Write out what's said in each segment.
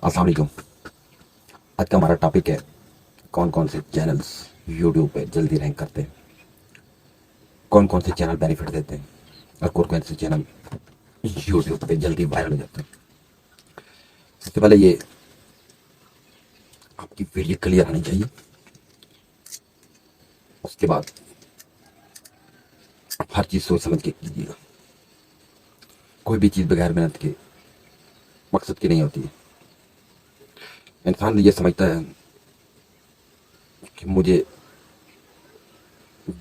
अस्सलाम वालेकुम। आज का हमारा टॉपिक है कौन कौन से चैनल्स यूट्यूब पे जल्दी रैंक करते हैं, कौन कौन से चैनल बेनिफिट देते हैं और कौन कौन से चैनल यूट्यूब पे जल्दी वायरल हो जाते हैं। सबसे पहले ये आपकी वीडियो क्लियर आनी चाहिए। उसके बाद आप हर चीज़ सोच समझ के कीजिएगा। कोई भी चीज़ बगैर मेहनत के मकसद की नहीं होती है। इंसान ये समझता है कि मुझे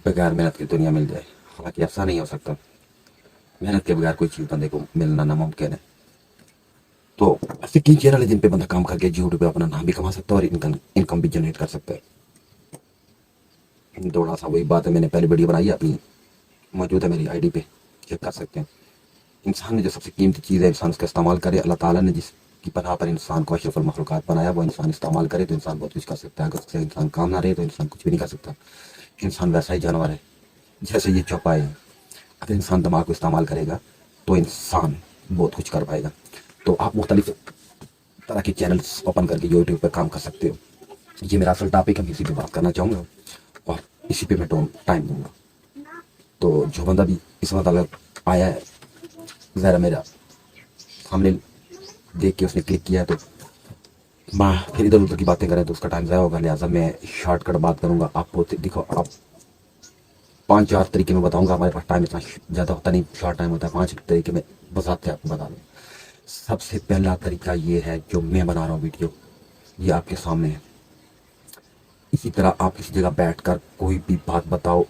बगैर मेहनत की दुनिया मिल जाए, हालांकि ऐसा नहीं हो सकता। मेहनत के बगैर कोई चीज़ बंदे को मिलना नामुमकिन है। तो ऐसे कई चैनल है जिन पे बंदा काम करके यूट्यूब पे अपना नाम भी कमा सकता है और इनकम इनकम भी जनरेट कर सकता है। थोड़ा सा वही बात है, मैंने पहले वीडियो बनाई है, अपनी मौजूद है मेरी आईडी पे, चेक कर सकते हैं। इंसान ने जो सबसे कीमती चीज़ है, इंसान उसका इस्तेमाल करे। अल्लाह ताला ने जिसकी पनाह पर इंसान को अशरफुल मखलूक़ात बनाया, वो इंसान इस्तेमाल करे तो इंसान बहुत कुछ कर सकता है। अगर उससे इंसान काम ना रहे तो इंसान कुछ भी नहीं कर सकता। इंसान वैसा ही जानवर है जैसे ये चौपाए है। अगर इंसान दिमाग को इस्तेमाल करेगा तो इंसान बहुत कुछ कर पाएगा। तो आप मुख्तलिफ तरह के चैनल्स ओपन करके यूट्यूब पर काम कर सकते हो। ये मेरा असल टॉपिक है, मैं इसी पे बात करना चाहूँगा और इसी पे मैं टाइम दूंगा। तो जो बंदा भी इस वक्त अगर आया है, ज़रा मेरा सामने देख के उसने क्लिक किया है, तो फिर इधर उधर की बातें करें तो उसका टाइम ज़्यादा होगा। लिहाजा मैं शॉर्टकट बात करूँगा। आपको देखो, आप 5-4 तरीके में बताऊँगा। हमारे पास टाइम इतना ज़्यादा होता नहीं, शॉर्ट टाइम होता है। 5 तरीके में बताते आपको बता दूँ। सबसे पहला तरीका ये है, जो मैं बना रहा हूँ वीडियो, ये आपके सामने है। इसी तरह आप किसी जगह बैठकर कोई भी बात बताओ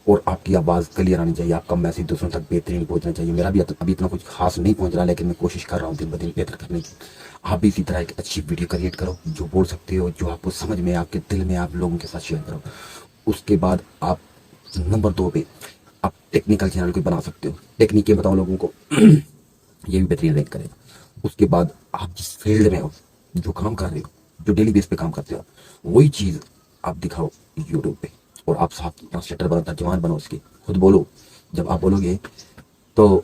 और आपकी आवाज़ क्लियर आनी चाहिए, आपका मैसेज दूसरों तक बेहतरीन पहुंचना चाहिए। मेरा भी अभी इतना कुछ खास नहीं पहुंच रहा, लेकिन मैं कोशिश कर रहा हूँ दिन ब दिन बेहतर करने की। आप भी इसी तरह एक अच्छी वीडियो क्रिएट करो, जो बोल सकते हो, जो आपको समझ में, आपके दिल में, आप लोगों के साथ शेयर करो। उसके बाद आप नंबर 2 पे आप टेक्निकल चैनल कोई बना सकते हो। टेक्निकें बताओ लोगों को ये भी बेहतरीन रैंक करेगा। उसके बाद आप जिस फील्ड में हो, जो काम कर रहे हो, जो डेली बेस पे काम करते हो, वही चीज़ आप दिखाओ यूट्यूब पे। और आप साथ ट्रांसलेटर बनो, तर्जुमान बनो, उसके खुद बोलो। जब आप बोलोगे तो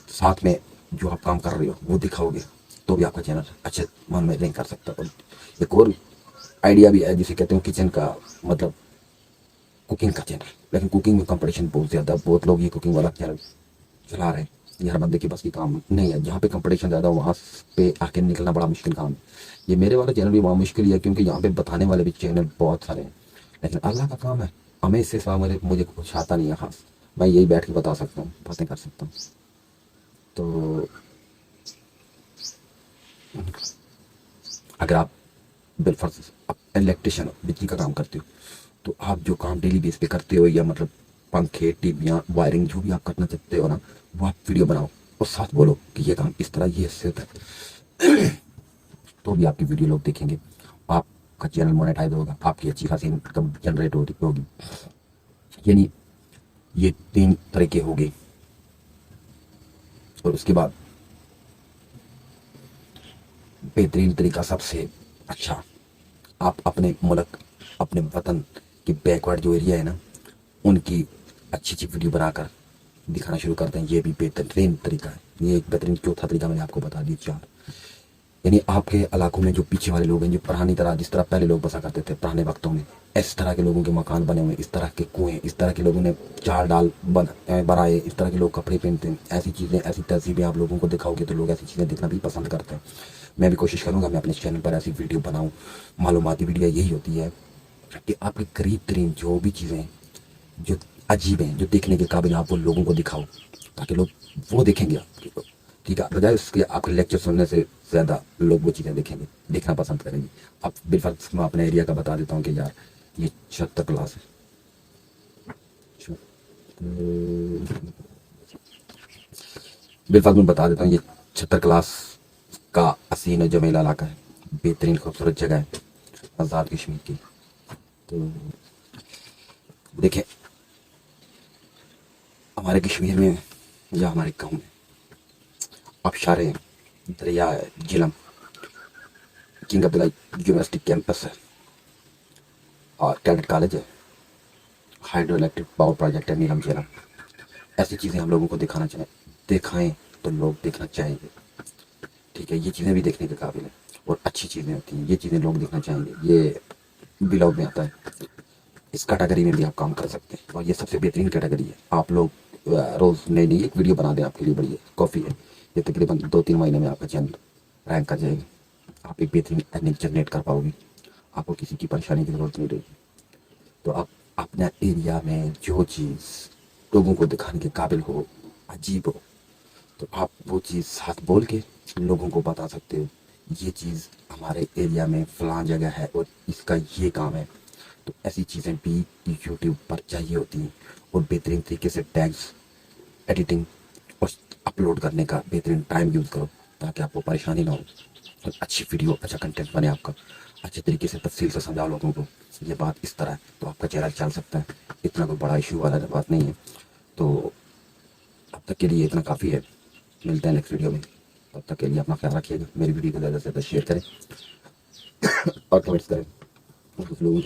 साथ में जो आप काम कर रहे हो वो दिखाओगे, तो भी आपका चैनल अच्छे मान में रैंक कर सकता है। और एक और आइडिया भी है जिसे कहते हैं किचन का, मतलब कुकिंग का चैनल। लेकिन कुकिंग में कंपटीशन बहुत ज़्यादा, बहुत लोग ये कुकिंग वाला चैनल चला रहे हैं। ये हर बंदे के पास की काम नहीं है। जहाँ पे कंपटीशन ज़्यादा, वहाँ पे आके निकलना बड़ा मुश्किल काम है। ये मेरे वाला चैनल भी वहाँ मुश्किल ही है, क्योंकि यहाँ पे बताने वाले भी चैनल बहुत सारे हैं। लेकिन अल्लाह का काम है, हमें इससे सिवा मुझे कुछ आता नहीं है खास। मैं यही बैठ के बता सकता हूँ, बातें कर सकता हूँ। तो अगर आप बिलफर्ज आप इलेक्ट्रिशियन हो, बिजली का काम करते हो, तो आप जो काम डेली बेस पे करते हो, या मतलब पंखे, टीवियाँ, वायरिंग, जो भी आप करना चाहते हो ना, वो आप वीडियो बनाओ और साथ बोलो कि ये काम इस तरह, ये हिस्से है। तो भी आपकी वीडियो लोग देखेंगे, आपका चैनल मोनेटाइज होगा, आपकी अच्छी खासी इनकम जनरेट होगी। यानी ये 3 तरीके हो गए। और उसके बाद बेहतरीन तरीका, सबसे अच्छा, आप अपने मुल्क, अपने वतन के बैकवर्ड जो एरिया है ना, उनकी अच्छी अच्छी वीडियो बनाकर दिखाना शुरू करते हैं। ये भी बेहतरीन तरीका है। ये एक बेहतरीन चौथा तरीका मैंने आपको बता दिया, 4। यानी आपके इलाकों में जो पीछे वाले लोग हैं, जो पुरानी तरह, जिस तरह पहले लोग बसा करते थे पुराने वक्तों में, इस तरह के लोगों के मकान बने हुए, इस तरह के कुएं, इस तरह के लोगों ने चार डाल बनाए, इस तरह के लोग कपड़े पहनते हैं। ऐसी चीज़ें, ऐसी तहजीबें आप लोगों को दिखाओगे तो लोग ऐसी चीज़ें देखना भी पसंद करते हैं। मैं भी कोशिश करूँगा मैं अपने चैनल पर ऐसी वीडियो बनाऊँ। मालूमाती वीडियो यही होती है कि आपके करीब तरीन जो भी चीज़ें जो अजीब हैं, जो देखने के काबिल, आप वो लोगों को दिखाओ, ताकि लोग वो देखेंगे आपको। ठीक है, बजाय उसके आपके लेक्चर सुनने से ज़्यादा लोग वो चीज़ें देखेंगे, देखना पसंद करेंगे। अब बिलफर्ज मैं अपने एरिया का बता देता हूँ कि यार ये 76 क्लास है। बिलफर्ज मैं बता देता हूँ, ये 76 क्लास का हसीन जमेला इलाका है, बेहतरीन खूबसूरत जगह है आज़ाद कश्मीर की। तो देखें, हमारे कश्मीर में या हमारे गाँव में आबशारें हैं, दरिया है, झीलम, किंग अब्दुल्ला यूनिवर्सिटी कैंपस है और कैडेट कॉलेज है, हाइड्रो इलेक्ट्रिक पावर प्रोजेक्ट है नीलम झीलम। ऐसी चीज़ें हम लोगों को दिखाएं तो लोग देखना चाहेंगे। ठीक है, ये चीज़ें भी देखने के काबिल है। और अच्छी चीज़ें होती हैं, ये चीज़ें लोग देखना चाहेंगे, ये ब्लॉग में आता है। इस कैटेगरी में भी आप काम कर सकते हैं और ये सबसे बेहतरीन कैटेगरी है। आप लोग रोज़ नई नई एक वीडियो बना दें, आपके लिए बढ़िया कॉफ़ी है। ये तकरीबन 2-3 महीने में आपका चैनल रैंक कर जाएगा, आप एक बेहतरीन अर्निंग जनरेट कर पाओगे, आपको किसी की परेशानी की ज़रूरत नहीं रहेगी। तो आप अपने एरिया में जो चीज़ लोगों को दिखाने के काबिल हो, अजीब हो, तो आप वो चीज़ साथ बोल के लोगों को बता सकते हो, ये चीज़ हमारे एरिया में फ़लाँ जगह है और इसका ये काम है। तो ऐसी चीज़ें भी यूट्यूब पर चाहिए होती हैं। और बेहतरीन तरीके से टैग्स एडिटिंग और अपलोड करने का बेहतरीन टाइम यूज़ करो, ताकि आपको परेशानी ना हो और अच्छी वीडियो, अच्छा कंटेंट बने आपका। अच्छे तरीके से तफसील से समझाओ लोगों को, ये बात इस तरह है, तो आपका चेहरा चल सकता है। इतना कोई बड़ा इशू वाला बात नहीं है। तो अब तक के लिए इतना काफ़ी है, मिलते हैं नेक्स्ट वीडियो में। तब तक के लिए अपना ख्याल रखिएगा, मेरी वीडियो को ज़्यादा से ज़्यादा शेयर करें और कमेंट्स करें, और कुछ लोगों